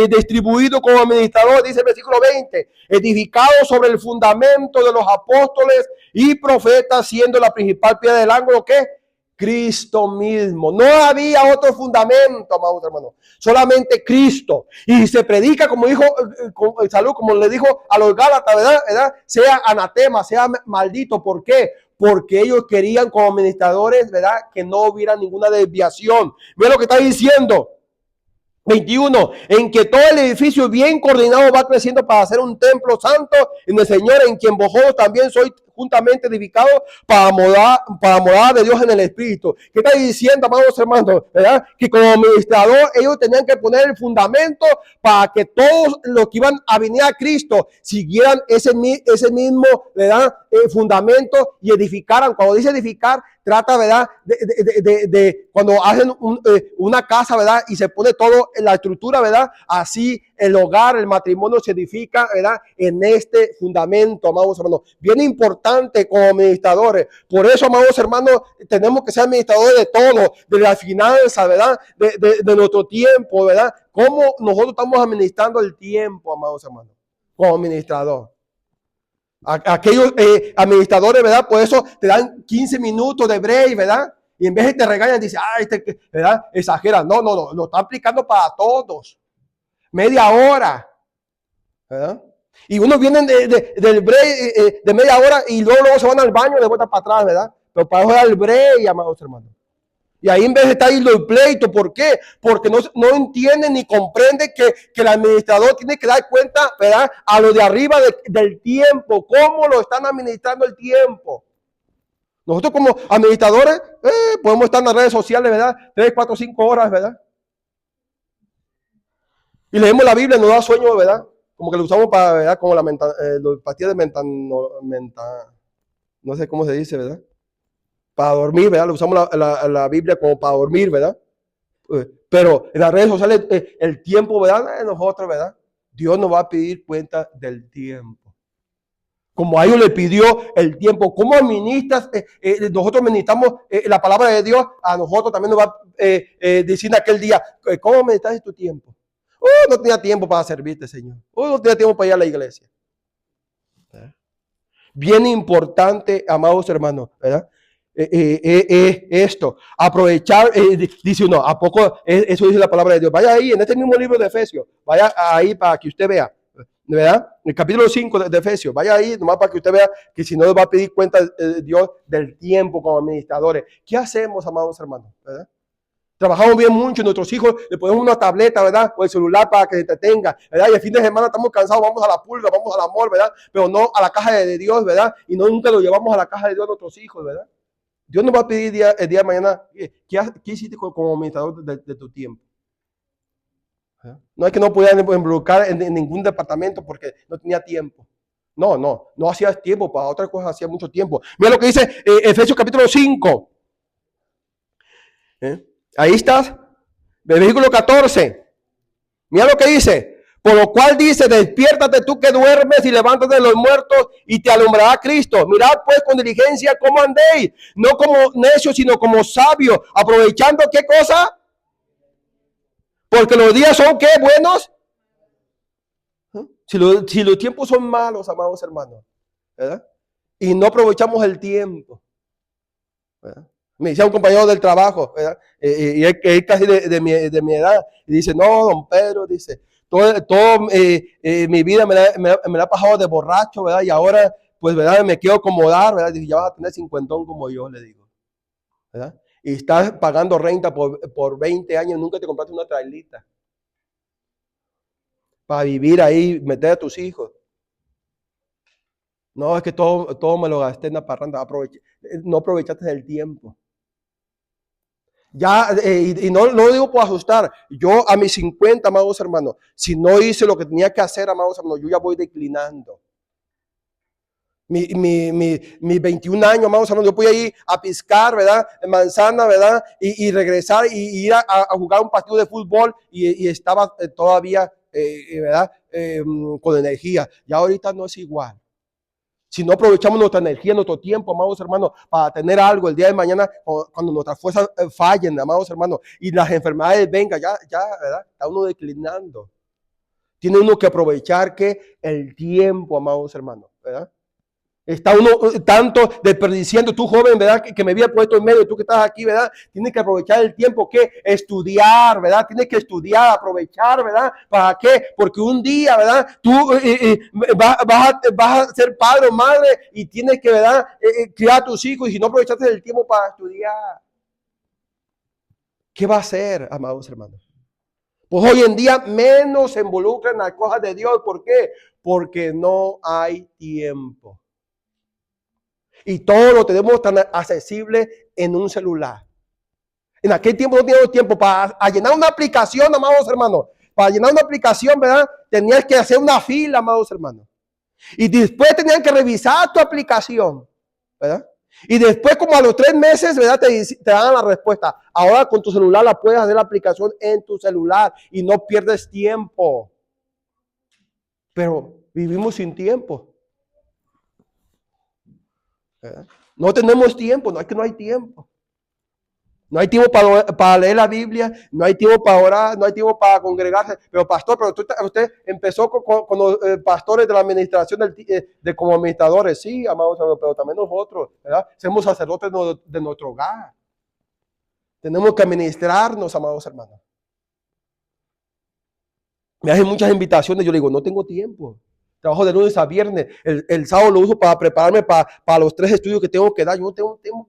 distribuido como administrador, dice el versículo 20, edificado sobre el fundamento de los apóstoles y profetas, siendo la principal piedra del ángulo, ¿qué? Cristo mismo. No había otro fundamento, amados hermanos, solamente Cristo. Y se predica, como dijo Salud, como le dijo a los Gálatas, ¿verdad? Sea anatema, sea maldito. ¿Por qué? Porque ellos querían como administradores, ¿verdad?, que no hubiera ninguna desviación. Mira lo que está diciendo. 21, en que todo el edificio bien coordinado va creciendo para hacer un templo santo en el Señor, en quien vosotros también sois juntamente edificados para morar de Dios en el Espíritu. ¿Qué está diciendo, amados hermanos? ¿Verdad? Que como administrador ellos tenían que poner el fundamento para que todos los que iban a venir a Cristo siguieran ese mismo, ¿verdad?, fundamento y edificaran. Cuando dice edificar, trata, ¿verdad?, de cuando hacen una casa, ¿verdad?, y se pone todo en la estructura, ¿verdad? Así el hogar, el matrimonio se edifica, ¿verdad?, en este fundamento, amados hermanos. Bien importante como administradores. Por eso, amados hermanos, tenemos que ser administradores de todo, de la finanza, ¿verdad?, de nuestro tiempo, ¿verdad? Cómo nosotros estamos administrando el tiempo, amados hermanos, como administrador. Aquellos administradores, ¿verdad? Por eso te dan 15 minutos de break, ¿verdad? Y en vez de te regañan, dice, ¿verdad? Exagera. No, lo está aplicando para todos. Media hora, ¿verdad? Y unos vienen del break de media hora y luego se van al baño de vuelta para atrás, ¿verdad? Pero para eso era el break, amados hermanos. Y ahí en vez de estar ahí los pleitos, ¿por qué? Porque no entiende ni comprende que el administrador tiene que dar cuenta, ¿verdad?, a lo de arriba del tiempo, cómo lo están administrando el tiempo. Nosotros como administradores podemos estar en las redes sociales, ¿verdad?, 3, 4, 5 horas, ¿verdad? Y leemos la Biblia, nos da sueño, ¿verdad? Como que lo usamos para, ¿verdad?, como las pastillas de no sé cómo se dice, ¿verdad?, para dormir, ¿verdad? Lo usamos la Biblia como para dormir, ¿verdad? Pero en las redes sociales, el tiempo, ¿verdad?, nosotros, ¿verdad? Dios nos va a pedir cuenta del tiempo. Como a ellos le pidió el tiempo. ¿Cómo administras? Nosotros administramos la palabra de Dios. A nosotros también nos va a decir aquel día, ¿cómo administras tu tiempo? No tenía tiempo para servirte, Señor. No tenía tiempo para ir a la iglesia. ¿Verdad? Bien importante, amados hermanos, ¿verdad?, esto, aprovechar, dice uno, ¿a poco eso dice la palabra de Dios? Vaya ahí, en este mismo libro de Efesios, vaya ahí para que usted vea, ¿verdad? El capítulo 5 de Efesios, vaya ahí nomás para que usted vea que si no le va a pedir cuenta Dios del tiempo como administradores. ¿Qué hacemos, amados hermanos? ¿Verdad? Trabajamos bien mucho, nuestros hijos le ponemos una tableta, ¿verdad? O el celular para que se entretenga, ¿verdad? Y el fin de semana estamos cansados, vamos a la pulga, vamos al amor, ¿verdad? Pero no a la caja de Dios, ¿verdad? Y no nunca lo llevamos a la caja de Dios a nuestros hijos, ¿verdad? Dios nos va a pedir el día de mañana, ¿qué hiciste como administrador de tu tiempo? No es que no podían involucrar en ningún departamento porque no tenía tiempo. No hacías tiempo, para otras cosas hacía mucho tiempo. Mira lo que dice Efesios capítulo 5. Ahí estás, versículo 14. Mira lo que dice. Por lo cual dice, despiértate tú que duermes y levántate de los muertos y te alumbrará Cristo. Mirad pues con diligencia cómo andéis, no como necios, sino como sabios, aprovechando ¿qué cosa? Porque los días son ¿qué? Buenos. Si los tiempos son malos, amados hermanos, ¿verdad? Y no aprovechamos el tiempo, ¿verdad? Me decía un compañero del trabajo, ¿verdad? Y él casi de mi edad, y dice, no, don Pedro, dice, todo mi vida me la ha pasado de borracho, ¿verdad? Y ahora, pues, ¿verdad? Me quiero acomodar, ¿verdad? Dice, ya vas a tener 50 como yo, le digo, ¿verdad? Y estás pagando renta por 20 años, nunca te compraste una trailita para vivir ahí, meter a tus hijos. No, es que todo me lo gasté en la parranda, no aprovechaste el tiempo. Ya, y no lo digo por asustar, yo a mis 50, amados hermanos, si no hice lo que tenía que hacer, amados hermanos, yo ya voy declinando. Mis 21 años, amados hermanos, yo podía ir a piscar, ¿verdad? En manzana, ¿verdad? Y regresar y ir a jugar un partido de fútbol y estaba todavía, ¿verdad? Con energía. Ya ahorita no es igual. Si no aprovechamos nuestra energía, nuestro tiempo, amados hermanos, para tener algo el día de mañana, cuando nuestras fuerzas fallen, amados hermanos, y las enfermedades vengan, ya, ¿verdad? Está uno declinando. Tiene uno que aprovechar que el tiempo, amados hermanos, ¿verdad? Está uno tanto desperdiciando, tú joven, ¿verdad? Que me había puesto en medio, tú que estás aquí, ¿verdad? Tienes que aprovechar el tiempo, que estudiar, ¿verdad? Tienes que estudiar, aprovechar, ¿verdad? ¿Para qué? Porque un día, ¿verdad? Tú vas a ser padre o madre y tienes que, ¿verdad? Criar a tus hijos y si no aprovechaste el tiempo para estudiar, ¿qué va a hacer, amados hermanos? Pues hoy en día menos se involucran en las cosas de Dios. ¿Por qué? Porque no hay tiempo. Y todo lo tenemos tan accesible en un celular. En aquel tiempo no teníamos tiempo para llenar una aplicación, amados hermanos. Para llenar una aplicación, ¿verdad? Tenías que hacer una fila, amados hermanos. Y después tenían que revisar tu aplicación, ¿verdad? Y después, como a los 3 meses, ¿verdad? Te dan la respuesta. Ahora con tu celular la puedes hacer la aplicación en tu celular y no pierdes tiempo. Pero vivimos sin tiempo. ¿Verdad? No tenemos tiempo, no es que no hay tiempo. No hay tiempo para leer la Biblia, no hay tiempo para orar, no hay tiempo para congregarse. Pero pastor, usted empezó con los pastores de la administración de como administradores. Sí, amados, pero también nosotros, ¿verdad? Somos sacerdotes de nuestro hogar. Tenemos que administrarnos, amados hermanos. Me hacen muchas invitaciones, yo le digo, no tengo tiempo. Trabajo de lunes a viernes. El sábado lo uso para prepararme para los 3 estudios que tengo que dar. Yo no tengo tiempo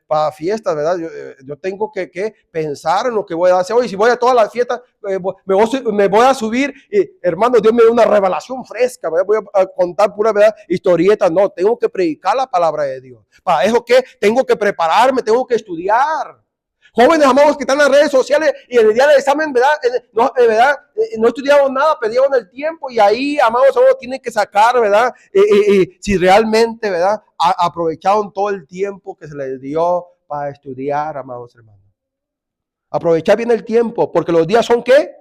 para fiestas, ¿verdad? Yo tengo que pensar en lo que voy a hacer. Hoy, si voy a todas las fiestas, me voy a subir. Hermano, Dios me da una revelación fresca. ¿Verdad? Voy a contar pura verdad, historietas. No, tengo que predicar la palabra de Dios. Para eso, ¿qué? Tengo que prepararme, tengo que estudiar. Jóvenes amados que están en las redes sociales y en el día del examen, ¿verdad? No estudiaron nada, perdieron el tiempo y ahí, amados amados, tienen que sacar, ¿verdad? Si realmente, ¿verdad? Aprovecharon todo el tiempo que se les dio para estudiar, amados hermanos. Aprovechar bien el tiempo, porque los días son ¿qué?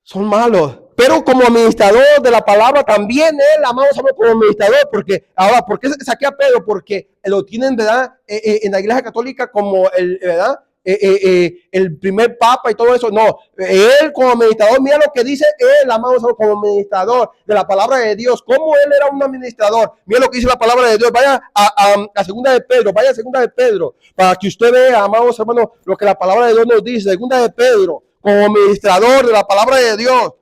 Son malos. Pero como administrador de la palabra también él, amados hermanos, como administrador, porque ahora, ¿por qué saqué a Pedro? Porque lo tienen, ¿verdad? En la Iglesia Católica como el, ¿verdad? el primer papa y todo eso. No, él como administrador, mira lo que dice él, amados, como administrador de la palabra de Dios. ¿Cómo él era un administrador? Mira lo que dice la palabra de Dios. Vaya a segunda de Pedro, vaya a segunda de Pedro, para que usted vea, amados hermanos, lo que la palabra de Dios nos dice. Segunda de Pedro, como administrador de la palabra de Dios.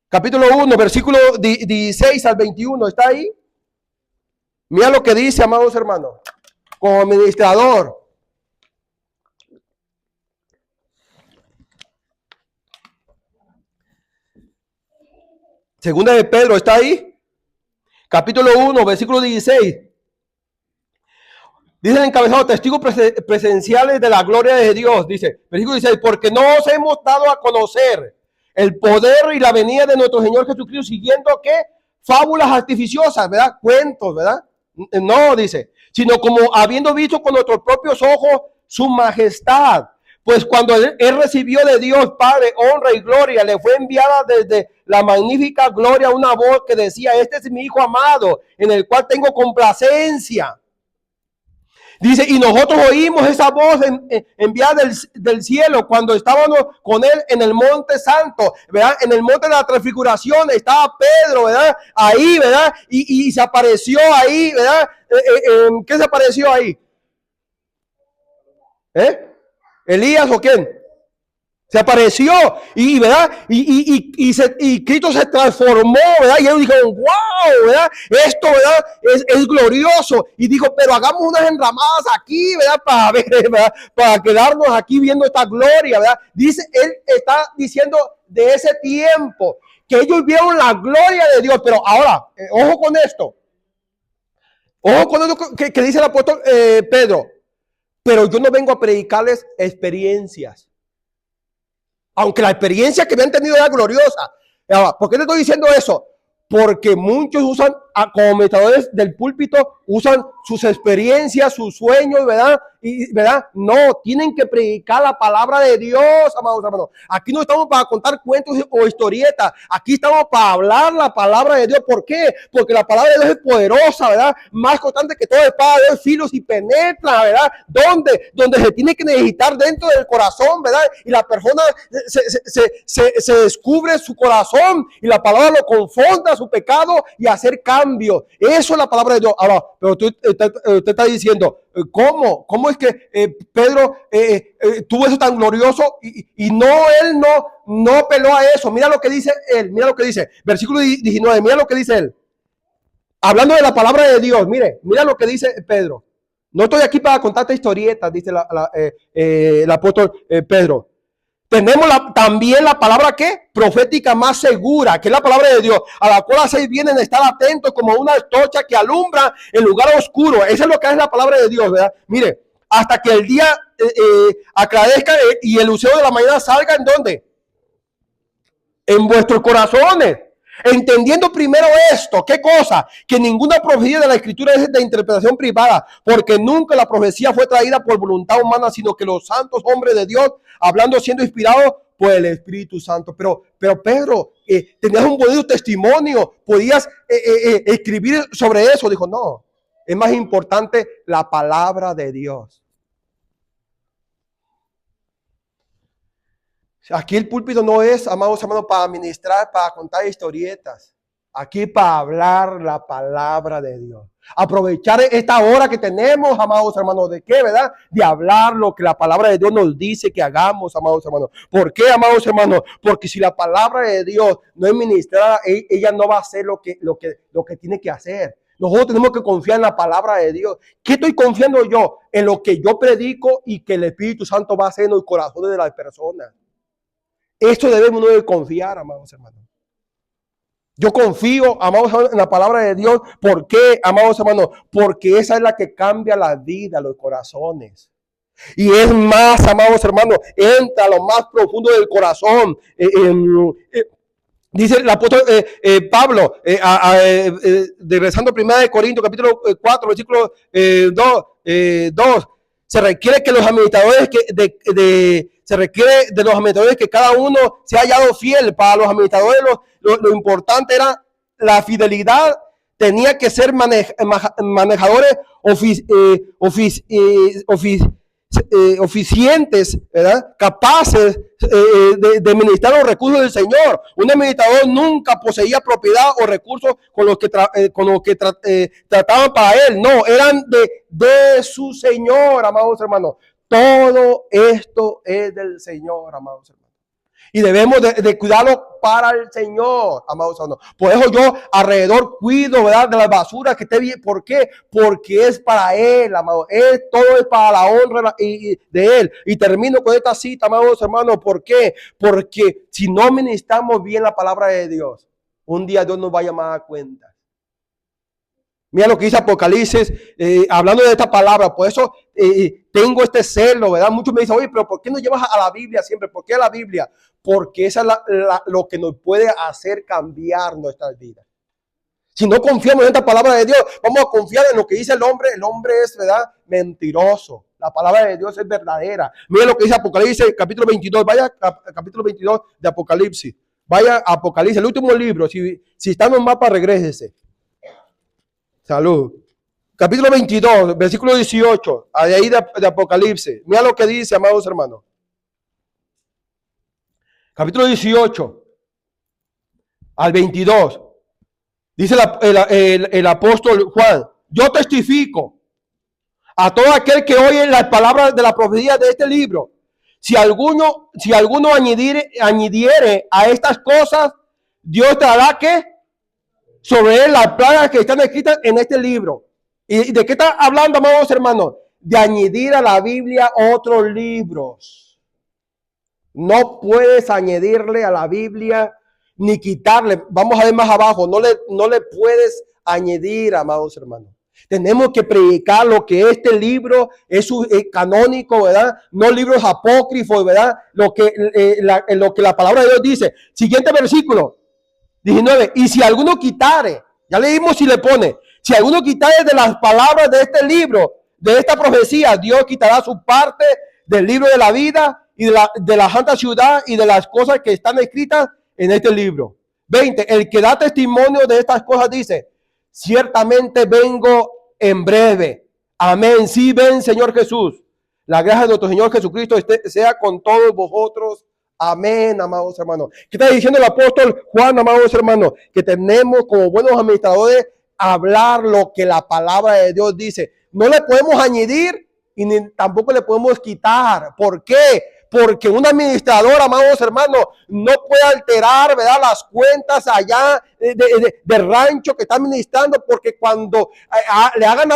Capítulo 1, versículo 16 al 21, ¿está ahí? Mira lo que dice, amados hermanos, como administrador. Segunda de Pedro, ¿está ahí? Capítulo 1, versículo 16. Dice el encabezado, testigos presenciales de la gloria de Dios. Dice, versículo 16, porque no os hemos dado a conocer el poder y la venida de nuestro Señor Jesucristo siguiendo ¿qué? Fábulas artificiosas, ¿verdad? Cuentos, ¿verdad? No, dice, sino como habiendo visto con nuestros propios ojos su majestad. Pues cuando él recibió de Dios Padre honra y gloria, le fue enviada desde la magnífica gloria una voz que decía, este es mi Hijo amado, en el cual tengo complacencia. Dice, y nosotros oímos esa voz enviada del cielo cuando estábamos con él en el monte santo, ¿verdad? En el monte de la transfiguración estaba Pedro, ¿verdad? Ahí, ¿verdad? Y se apareció ahí, ¿verdad? ¿Qué se apareció ahí? ¿Elías o quién? Se apareció y ¿verdad? Y Cristo se transformó, ¿verdad? Y ellos dijeron, wow, ¿verdad? Esto, ¿verdad? Es glorioso. Y dijo, pero hagamos unas enramadas aquí, ¿verdad? Para ver, ¿verdad? Para quedarnos aquí viendo esta gloria, ¿verdad? Dice, él está diciendo de ese tiempo que ellos vieron la gloria de Dios. Pero ahora, ojo con esto. Ojo con esto que dice el apóstol Pedro. Pero yo no vengo a predicarles experiencias. Aunque la experiencia que habían tenido era gloriosa. ¿Por qué le estoy diciendo eso? Porque muchos usan, como meditadores del púlpito, usan sus experiencias, sus sueños, ¿verdad? Y, ¿verdad? No, tienen que predicar la palabra de Dios, amados hermanos. Aquí no estamos para contar cuentos o historietas. Aquí estamos para hablar la palabra de Dios. ¿Por qué? Porque la palabra de Dios es poderosa, ¿verdad? Más constante que toda espada de dos filos y penetra, ¿verdad? Donde se tiene que necesitar dentro del corazón, ¿verdad? Y la persona se descubre su corazón y la palabra lo confronta su pecado y hacer cambios. Eso es la palabra de Dios. Ahora, pero usted está diciendo, ¿cómo es que Pedro tuvo eso tan glorioso y él no peló a eso? Mira lo que dice él, mira lo que dice, versículo 19, mira lo que dice él. Hablando de la palabra de Dios, mira lo que dice Pedro. No estoy aquí para contarte historietas, dice el apóstol Pedro. Tenemos también la palabra ¿qué? Profética más segura, que es la palabra de Dios, a la cual hacéis bien en estar atentos como una antorcha que alumbra en lugar oscuro. Eso es lo que es la palabra de Dios, ¿verdad? Mire, hasta que el día aclarezca y el lucero de la mañana salga, ¿en dónde? En vuestros corazones. Entendiendo primero esto, ¿qué cosa? Que ninguna profecía de la escritura es de interpretación privada, porque nunca la profecía fue traída por voluntad humana, sino que los santos hombres de Dios, hablando siendo inspirados por el Espíritu Santo. Pero Pedro, tenías un bonito testimonio, podías escribir sobre eso. Dijo, no, es más importante la palabra de Dios. Aquí el púlpito no es, amados hermanos, para administrar, para contar historietas. Aquí para hablar la palabra de Dios. Aprovechar esta hora que tenemos, amados hermanos, ¿de qué, verdad? De hablar lo que la palabra de Dios nos dice que hagamos, amados hermanos. ¿Por qué, amados hermanos? Porque si la palabra de Dios no es ministrada, ella no va a hacer lo que tiene que hacer. Nosotros tenemos que confiar en la palabra de Dios. ¿Qué estoy confiando yo? En lo que yo predico y que el Espíritu Santo va a hacer en los corazones de las personas. Esto debemos de confiar, amados hermanos. Yo confío, amados hermanos, en la palabra de Dios. ¿Por qué, amados hermanos? Porque esa es la que cambia la vida, los corazones. Y es más, amados hermanos, entra a lo más profundo del corazón. Dice el apóstol Pablo, regresando a 1 Corintios, capítulo 4, versículo 2. Se requiere que los administradores se requiere de los administradores que cada uno se haya hallado fiel. Para los administradores lo importante era la fidelidad. Tenía que ser manejadores eficientes, ¿verdad? Capaces de administrar los recursos del Señor. Un administrador nunca poseía propiedad o recursos con los que, trataban para él. No, eran de su Señor, amados hermanos. Todo esto es del Señor, amados hermanos. Y debemos de cuidarlo para el Señor, amados hermanos. Por eso yo alrededor cuido, ¿verdad?, de la basura que esté bien. ¿Por qué? Porque es para Él, amados. Todo es para la honra de Él. Y termino con esta cita, amados hermanos. ¿Por qué? Porque si no ministramos bien la palabra de Dios, un día Dios nos va a llamar a cuenta. Mira lo que dice Apocalipsis, hablando de esta palabra. Por eso tengo este celo, ¿verdad? Muchos me dicen, oye, pero ¿por qué no llevas a la Biblia siempre? ¿Por qué a la Biblia? Porque esa es lo que nos puede hacer cambiar nuestras vidas. Si no confiamos en esta palabra de Dios, vamos a confiar en lo que dice el hombre. El hombre es, ¿verdad?, mentiroso. La palabra de Dios es verdadera. Mira lo que dice Apocalipsis, capítulo 22. Vaya al capítulo 22 de Apocalipsis. Vaya a Apocalipsis, el último libro. Si está en un mapa, regrésese. Salud. Capítulo 22, versículo 18, ahí de Apocalipsis. Mira lo que dice, amados hermanos. Capítulo 18 al 22. Dice el apóstol Juan: yo testifico a todo aquel que oye las palabras de la profecía de este libro. Si alguno añadiere a estas cosas, Dios traerá que sobre él las plagas que están escritas en este libro. ¿Y de qué está hablando, amados hermanos? De añadir a la Biblia otros libros. No puedes añadirle a la Biblia ni quitarle. Vamos a ver más abajo. No le puedes añadir, amados hermanos. Tenemos que predicar lo que este libro es canónico, ¿verdad? No libros apócrifos, ¿verdad? Lo que la palabra de Dios dice. Siguiente versículo. 19. Y si alguno quitare, ya leímos si le pone, si alguno quitare de las palabras de este libro, de esta profecía, Dios quitará su parte del libro de la vida y de la santa ciudad y de las cosas que están escritas en este libro. 20. El que da testimonio de estas cosas dice: ciertamente vengo en breve. Amén. Sí, ven, Señor Jesús. La gracia de nuestro Señor Jesucristo sea con todos vosotros. Amén, amados hermanos. ¿Qué está diciendo el apóstol Juan, amados hermanos? Que tenemos como buenos administradores hablar lo que la palabra de Dios dice. No le podemos añadir y tampoco le podemos quitar. ¿Por qué? Porque un administrador, amados hermanos, no puede alterar, ¿verdad?, las cuentas allá de rancho que está administrando, porque cuando le hagan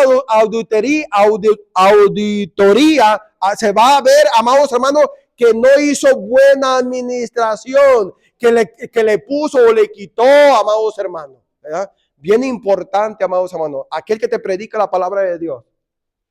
auditoría, se va a ver, amados hermanos, que no hizo buena administración, que le puso o le quitó, amados hermanos, ¿verdad? Bien importante, amados hermanos, aquel que te predica la palabra de Dios,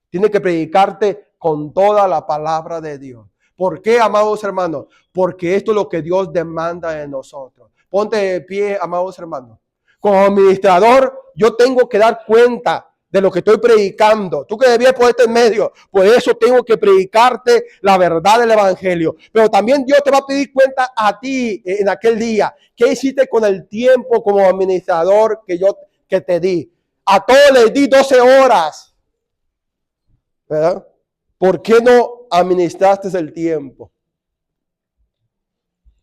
tiene que predicarte con toda la palabra de Dios. ¿Por qué, amados hermanos? Porque esto es lo que Dios demanda de nosotros. Ponte de pie, amados hermanos. Como administrador, yo tengo que dar cuenta de lo que estoy predicando. Tú que debías ponerte en medio, por eso tengo que predicarte la verdad del evangelio. Pero también Dios te va a pedir cuenta a ti en aquel día. ¿Qué hiciste con el tiempo como administrador que te di? A todos les di 12 horas. ¿Verdad? ¿Por qué no administraste el tiempo?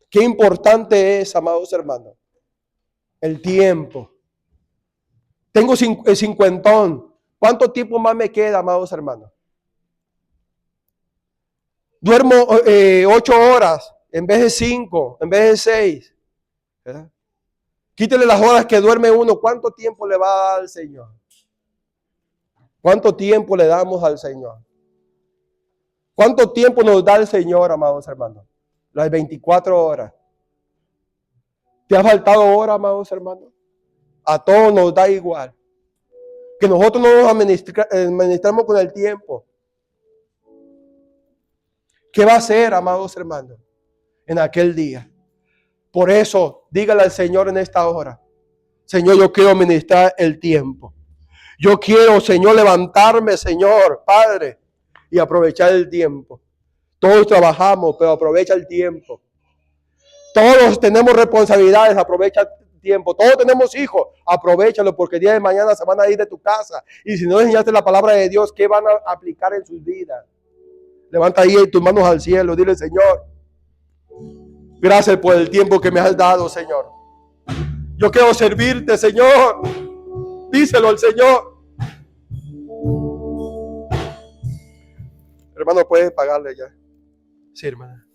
Qué importante es, amados hermanos, el tiempo. Tengo 50. ¿Cuánto tiempo más me queda, amados hermanos? Duermo 8 horas en vez de 5, en vez de 6. ¿Verdad? Quítele las horas que duerme uno. ¿Cuánto tiempo le va a dar al Señor? ¿Cuánto tiempo le damos al Señor? ¿Cuánto tiempo nos da el Señor, amados hermanos? Las 24 horas. ¿Te ha faltado hora, amados hermanos? A todos nos da igual. Que nosotros no nos administramos con el tiempo. ¿Qué va a hacer, amados hermanos, en aquel día? Por eso, dígale al Señor en esta hora: Señor, yo quiero administrar el tiempo. Yo quiero, Señor, levantarme, Señor, Padre, y aprovechar el tiempo. Todos trabajamos, pero aprovecha el tiempo. Todos tenemos responsabilidades, aprovecha el tiempo. Todos tenemos hijos, aprovechalo, porque el día de mañana se van a ir de tu casa. Y si no enseñaste la palabra de Dios, ¿qué van a aplicar en sus vidas? Levanta ahí tus manos al cielo. Dile, Señor, gracias por el tiempo que me has dado, Señor. Yo quiero servirte, Señor. Díselo al Señor. Hermano, puede pagarle ya. Sí, hermana.